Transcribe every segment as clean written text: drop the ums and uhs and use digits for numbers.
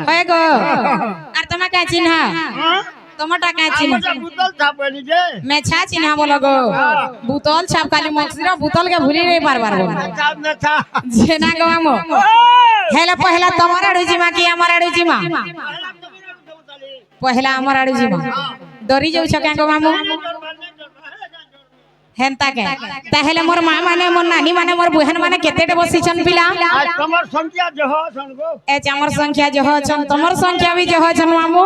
হয় গো আর তোমার কে চিহ্না তোমারটা কে চিহ্না বুতল ছাপ বলি যে মেছা চিহ্না বলো গো বুতল ছাপ খালি মক্সির বুতল কে ভুলি নাই পারবার গো ছাপ না ছাপ যে না গো আমো হেলা পহলা তোমার আড়ু জিমা কি আমার আড়ু জিমা পহলা আমার আড়ু জিমা ডরি যাউছ কে গো মামু হেনতা কে তাহলে মোর মা মানে মোর নানি মানে মোর বুহেন মানে কেতেটে বসিছন পিলা আর তোমার সংখ্যা জহ সনগো এ আমার সংখ্যা জহ ছন তোমার সংখ্যা भी জহ ছন মামু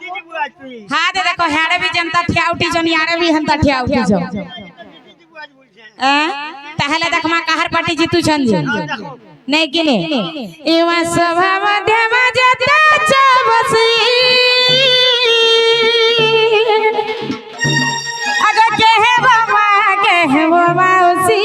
দিদি বুয়াছি हां देखो हेड़े भी जनता ठियाउटी जन यारे भी हंता ठियाउटी जो दिदी बुआज बोलछे ताहले देखमा काहर पार्टी जीतु छन जी नहीं कि नहीं इवा सभा मध्य मजता चबसी अगर कहे बाबा उसी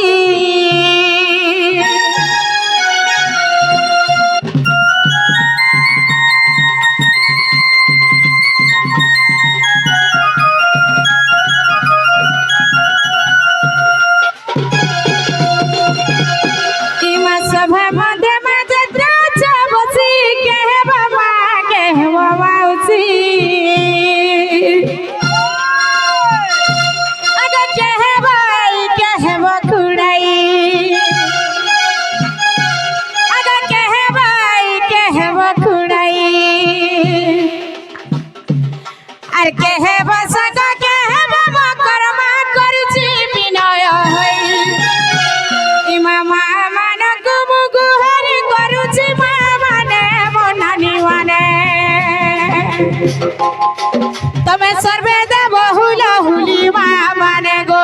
तमे सर्वे दे बहुला हुली माने गो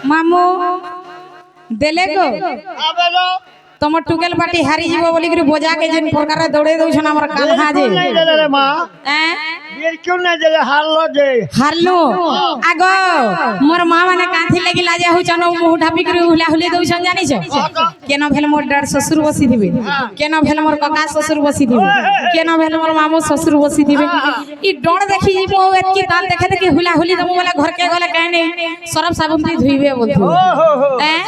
मामू देले गो आबेलो तमर टुकेल पार्टी हारी जीवो बोली करी बोजा के जन प्रकार दौड़े दउछन हमर कान्हा जे नहीं देले रे मां हैं बिल क्यों नहीं देले हारलो जे हारलो आगो मोर मां माने कांथी लागि लाजे होछन मुह ढापी करी हुला हुली दउछन जानि छ केनो भेल मोर डर ससुर बसी दिबे केनो भेल मोर काका ससुर बसी दिबे केनो भेल मोर मामू ससुर बसी दिबे ई डर देखि जीवो एतकी ताल देखे देखि हुला हुली दमु वाला घर के गले काहे नै सरफ साबुन दी धुइबे बोलथु हैं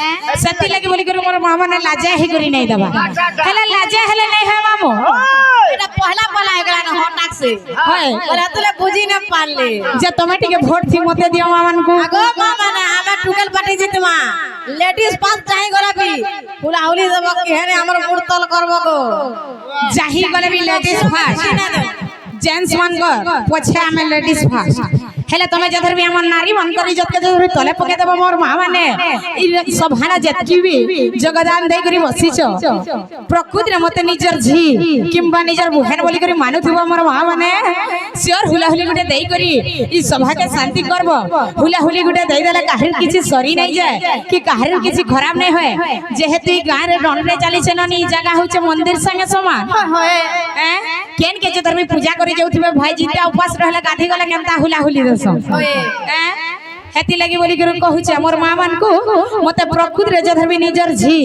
सती लागि बोली करी मोर मां माने लाजे ही करी नहीं दबा हेला लाजे हेले नहीं है मामू एटा पहला पला एकरा न हटाक से होय ओरा तुले बुझी न पाले जे तमे टिके वोट थी मते दियो मामन को आगो मामा ना आमे टुकल पार्टी जितमा लेडीज पास चाहि गला भी फुला हुली देबो कि हेने हमर मुर्तल करबो गो जाही गले भी लेडीज फर्स्ट जेंट्स वन को पछे हमें लेडीज फर्स्ट हेले तमे जधर भी हमर नारी मन करी जत के जधर तले पके देबो मोर मां माने ई सभाना जतकी भी जगदान देई करी बसिछ प्रकृति रे मते निजर झी किंबा निजर बुहेन बोली करी मानुथिबो मोर मां माने सियर हुला हुली गुटे देई करी ई सभा के शांति करबो हुला हुली गुटे देई देले काहर किछि सरी नै जाय कि काहर किछि खराब नै होय जेहेतु ई गां रे रन रे चली छ न ई जगह होचे मंदिर संगे समान होय हैं केन के जधर भी पूजा करी जाउथिबे भाई जीता उपास रहले गाधी गले केनता हुला हुली होय हैं हेती लगी बोली कर कहू छे मोर मां मान को मते प्रकृति रे जधर भी निजर झी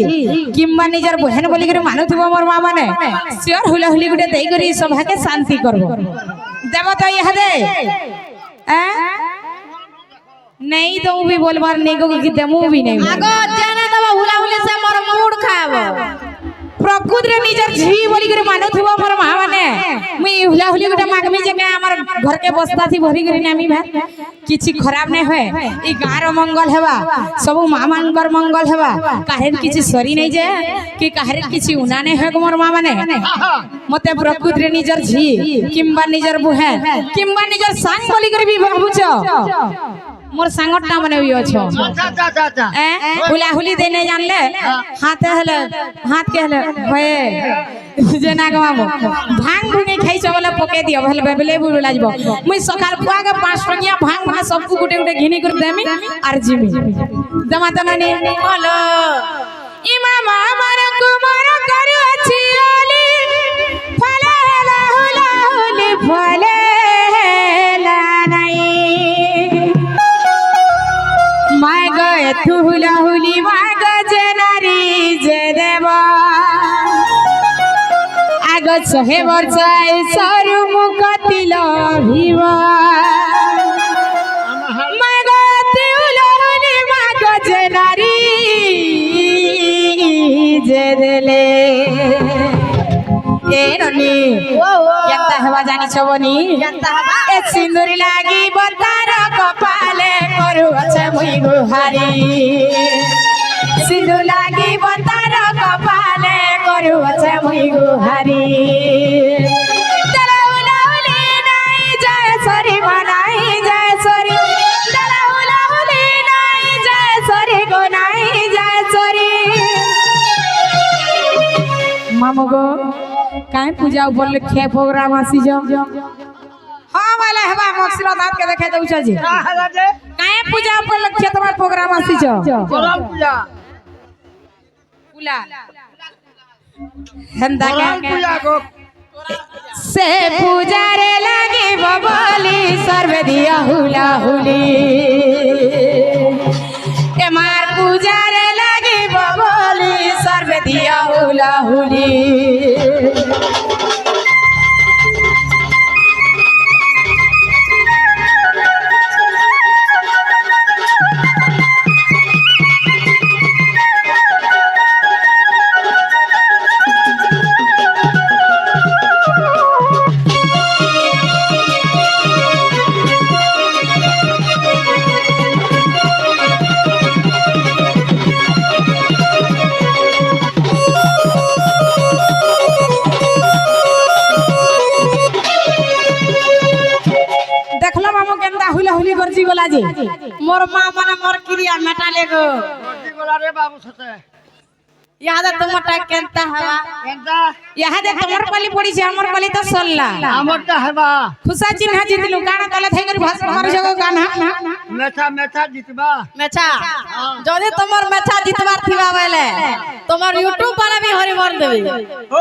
किम्बा निजर बहन बोली कर मानुथिबो मोर मां माने सियर हुला हुली गुटे देई करी सभा के शांति करबो देबो तो यह दे हैं नहीं तो भी बोलबार नहीं को कि देमु भी नहीं आगो जाने दबो हुला हुली से मोर मूड खाबो प्रकृति रे निजर झी बोली कर मानुथिबो मोर मां माने मुई हुला हुली गुटे मागमी जे के हमर घर के बस्ता थी भरी करी नामी भात किछि खराब नै होय ई गार मंगल हेबा सब मां मानकर मंगल हेबा काहेर किछि सरी नै जे कि काहेर किछि उना नै होय मोर मां माने मते प्रकृति रे निजर झी किंबा निजर बुहे किंबा निजर सांग बोली कर भी भाबुछ मोर सांगटा माने भी अछो अच्छा ए हुला हुली देने जानले हाथ हले हाथ के हले होय जेना गमाबो भांग भुंगे खाइ चबले पके दियो भले बेबले बुला जबो मुई सकाल पुआ के 5 टकिया भांग भा सब को गुटे गुटे घिनी कर देमी आर जिमी जमा तनानी हेलो इमाम मार कुमार करू अछि ओली फले ला हुला हुली फले ला नहीं माय गए तू हुला हुली माय गजे नारी जे देवा आग सहे वर्षाय सरू मुख तिल भिवा বনি কেনতা হেবা জানিছ বনি এ সিন্দুরি লাগি বতার কপালে করু আছে মুই গুহারি সিন্ধু লাগি বতার কপালে করু আছে মুই গুহারি मामो गो काहे पूजा उपलक्षे प्रोग्राम आसी जो हां वाला हवा मक्सरा दात के देखे दउ जी का हला जे काहे पूजा उपलक्षे तुम्हार प्रोग्राम आसी जो कोराम पूजा पूला हंदा कोराम के पूजा को से पूजा रे लगी बबली सर्व दिया हुला हुली ए मार पूजा रे लगी बबली सर्व दिया हुला हुली हुली गर्जी गोला जी मोर माँ मने मोर क्रिया मेटा लेगो गोटी गोला रे बाबू सते याद तुमटा केनता हवा केनता यहाँ दे तमर पाली पड़ी छे हमर पाली तो सल्ला हमरटा हेबा खुसा चिन्ह जितलु गाना तले थई कर भास मार जगो गाना मेथा मेथा जितबा मेछा जदि तमर मेछा जितबार थिबा बेले तमर YouTube पर भी हरि मार देबे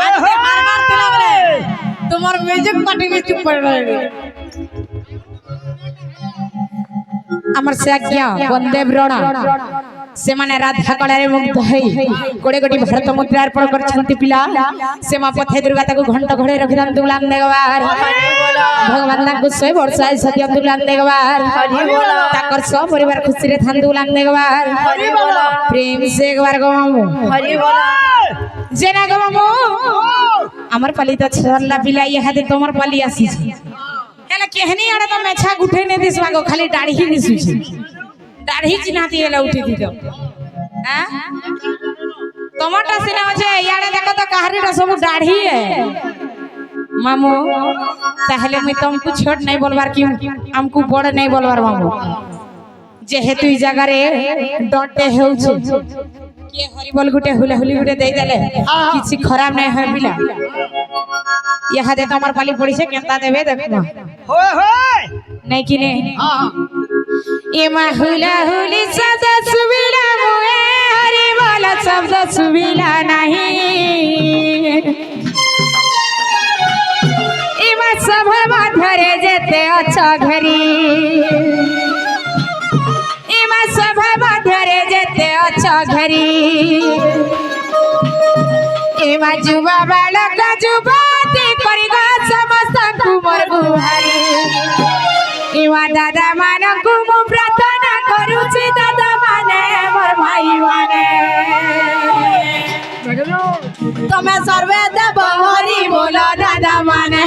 आज के मार मार तिला बेले तमर म्यूजिक पार्टी में चुप पड़ रहे अमर से आज्ञा वंदे ब्रणा से माने राधा कलारे मुग्ध हई कोड़े गोटी भारत मुद्रा अर्पण करछंती पिला से मा पथे दुर्गा ताको घंटा घड़े रखिदान दुलान देगवार भगवान ताको 100 वर्ष आय सत्य दुलान देगवार ताकर सब परिवार खुशी रे थान दुलान देगवार प्रेम से एक बार गमामु हरि बोला जेना गमामु अमर पाली त छरला पिला यहा दे तोमर पाली आसी हेला केहनी आड़े तो मेछा गुठे ने दिसवा गो खाली दाढ़ी ही दिसु छी दाढ़ी चिन्हाती हेला उठी थी तो हां टमाटर सिना होचे याड़े देखो तो कहारीटा सब दाढ़ी है मामू ताहले मैं तुमको छोट नहीं बोलवार क्यों हमको बड़ नहीं बोलवार मामू जेहेतु ई जगह रे डटे हेउचे के हरि बोल गुटे हुले हुली गुटे देई देले किछि खराब नहीं है बिला यहाँ दे तमर पाली पड़ी से केनता देबे देखना होय होय नहीं किने हां ए हुला हुली शब्द सुबिला मुए हरि बोल शब्द सुबिला नहीं इमा सभा धरे जेते अच्छा घरी इमा सभा धरे जेते अच्छा घरी इमा जुबा बालक जुबाती करिगा समस्त कुमर गुहारी इवा दादा मानकु मु प्रार्थना करूची दादा माने मोर भाई माने तमे सर्वे देव हरि बोलो दादा माने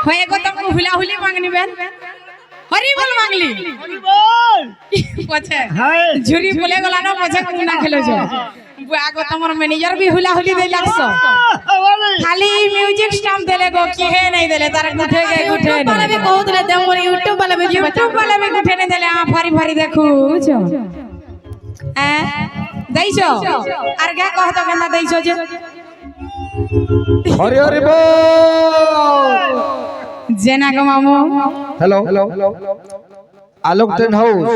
होए गो तुमको हुला हुली मांगनी बेन हरि बोल मांगली हरि बोल पछे हाय झुरी बोले गला न पछे कुना खेलो छ आगो तमर मैनेजर भी हुला हुली दे लागसो खाली म्यूजिक स्टम्प देले गो की है नहीं देले तार गुठे के गुठे वाला भी कहत ले दे मोर YouTube वाला भी यूट्यूब वाला भी गुठे नहीं देले आ फारी फारी देखू छ ए दैछो आर क्या कहतो केना दैछो जे हरि हरि बोल जेना गो मामू हेलो आलोक टेन हाउस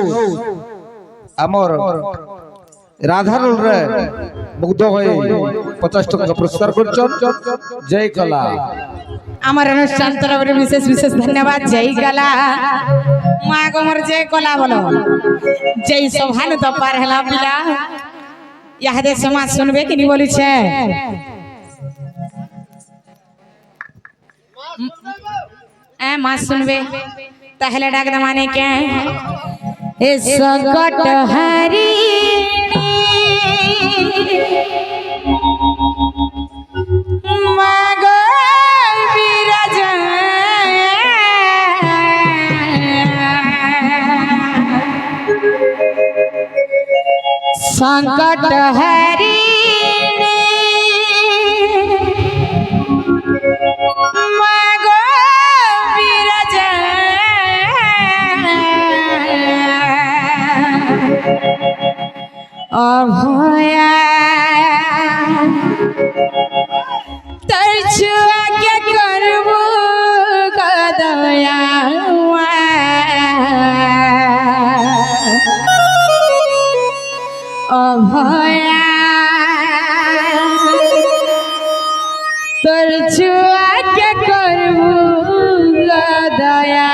आमर राधारोल रे मुग्ध होई 50 टका पुरस्कार करछन जय कला আমার অনুষ্ঠান তরফে বিশেষ বিশেষ ধন্যবাদ জয় কলা মা গোমর জয় কলা বলো জয় সভান তো পার হেলা পিলা ইহাদে সমাজ শুনবে কিনি বলিছে माँ सुनबे ताहले डाक दमाने के ए सकट हरी मागो बिराज संकट हरी मागो बिराज अभया तरछुआ के करबो कदया अभया तरछुआ के करबो कदया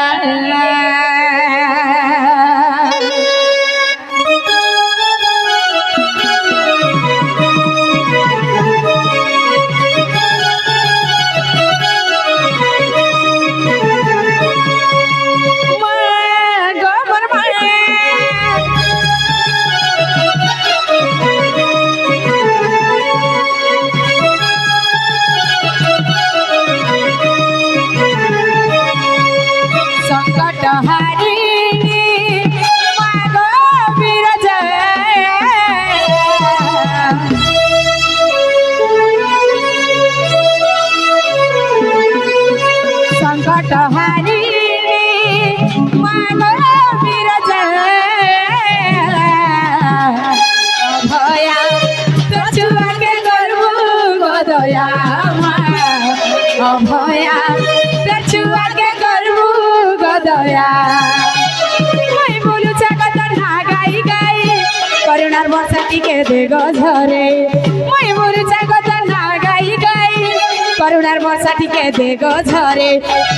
अभया तरछुआ के करबो गदया मैं बोलू चाकत गाई गाई करुणार बरसाती के दे गझरे मैं बोलू चाकत गाई गाई करुणार बरसाती के दे गझरे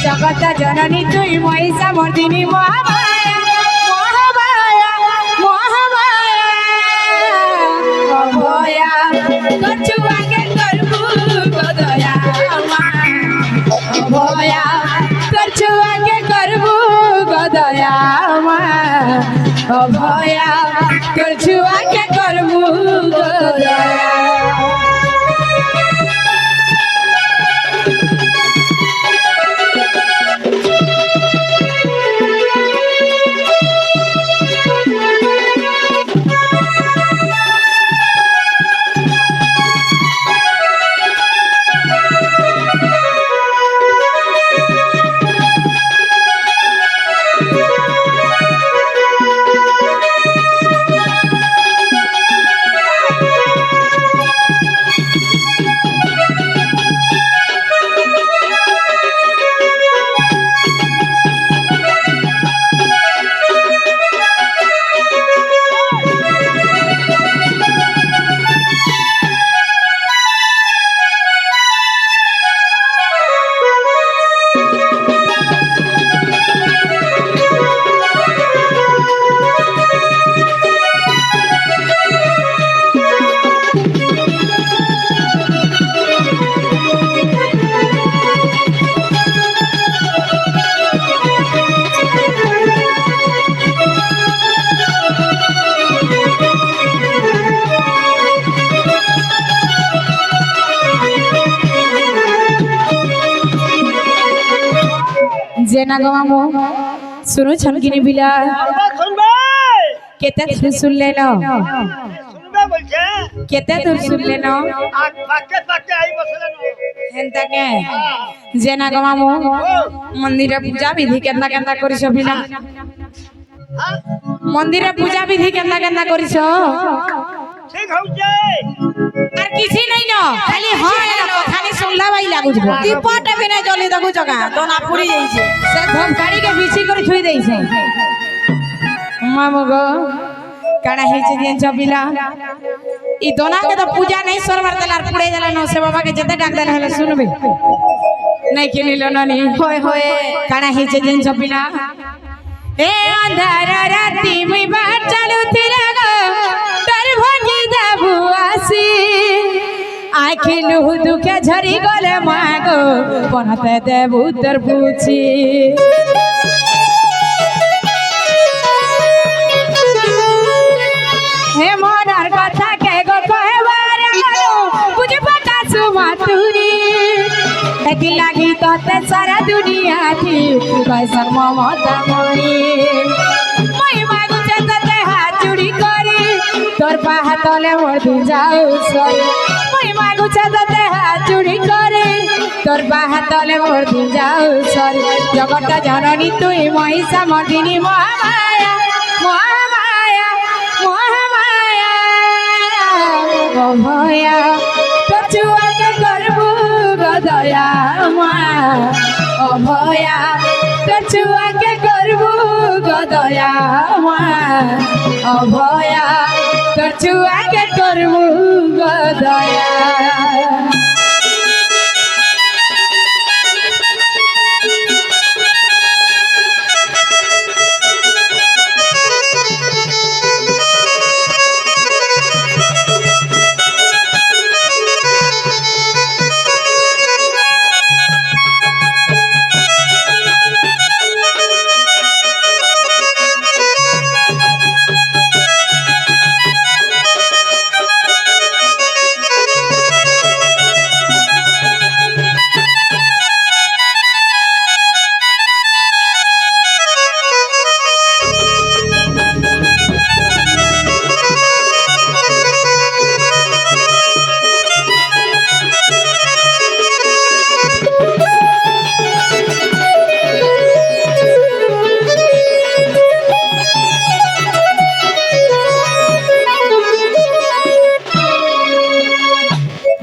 जगत जननी तुई महिषा मर्दिनी महामाया महामाया महामाया अभया तरछुआ के करबो गदया अभया तरछुआ के करबो गदया अभया तरछुआ के करबो गदया जेना गमामो सुनो छनकिनी बिला सुनबे केते सुन सुन लेनो सुनबे बोलछे केते दूर सुन लेनो आ पाके पाके आई बसलेनो हेंता के जेना गमामो मंदिर पूजा विधि केंदा केंदा करिस बिला मंदिर पूजा विधि केंदा केंदा करिस ठीक हो जाए আর কিছু নাই না খালি হয় না খালি শুনলা ভাই লাগুছ दीपटा भी नहीं जली देखु जगह दोना पुरी जाइছে সে ধমকাড়ি কে বিছি করে থুই দেইছে মামগ কানা হেছে দিন চবিলা ই দোনা के तो पूजा नहीं सरवर दलार पुड़े जाला न से बाबा के जते डाक देले हले सुनबे नहीं किनिलो ननी होय होय काना हेचे दिन चबिला ए अंधार राती मुई बाट चालू थिला गो डर भगी जाबु आसी আখিলু দুঃখে ঝরি গলে মা গো পনাতে দেব উত্তর পুছি হে মনার কথা কে গো কহেবার আলো বুঝে পাকাছু মাতুরি একি লাগি তোতে সারা দুনিয়া থি কয়সন মমতা মই মই মাগুছে তোতে হাত জুড়ি করি তোর পাহা তলে মরদি যাও সরি মই মাগুছে তোতে হাত জুড়ি করি তোর পাহা তলে মরদি যাও সরি জগত জননী তুই মহিষা মর্দিনী মহামায়া মহামায়া মহামায়া ভয়া তোর চুয়াকে করবু গদয়া মা অভয়া তোর চুয়াকে করবু গদয়া মা অভয়া তোর চুয়াকে করবু গদয়া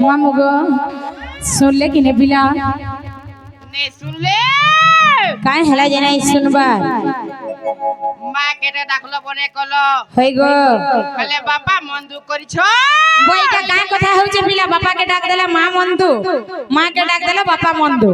मामू गो सुन ले कि ने बिला নে শুনলে काहे हला जना सुनबा মা কেটে ডাকলো বনে কল হই গো বলে বাবা মন দুঃখ করিছ বইটা কায় কথা হচ্ছে বিলা বাপা के डाक देला मां मंदु मां के डाक देला बापा मंदु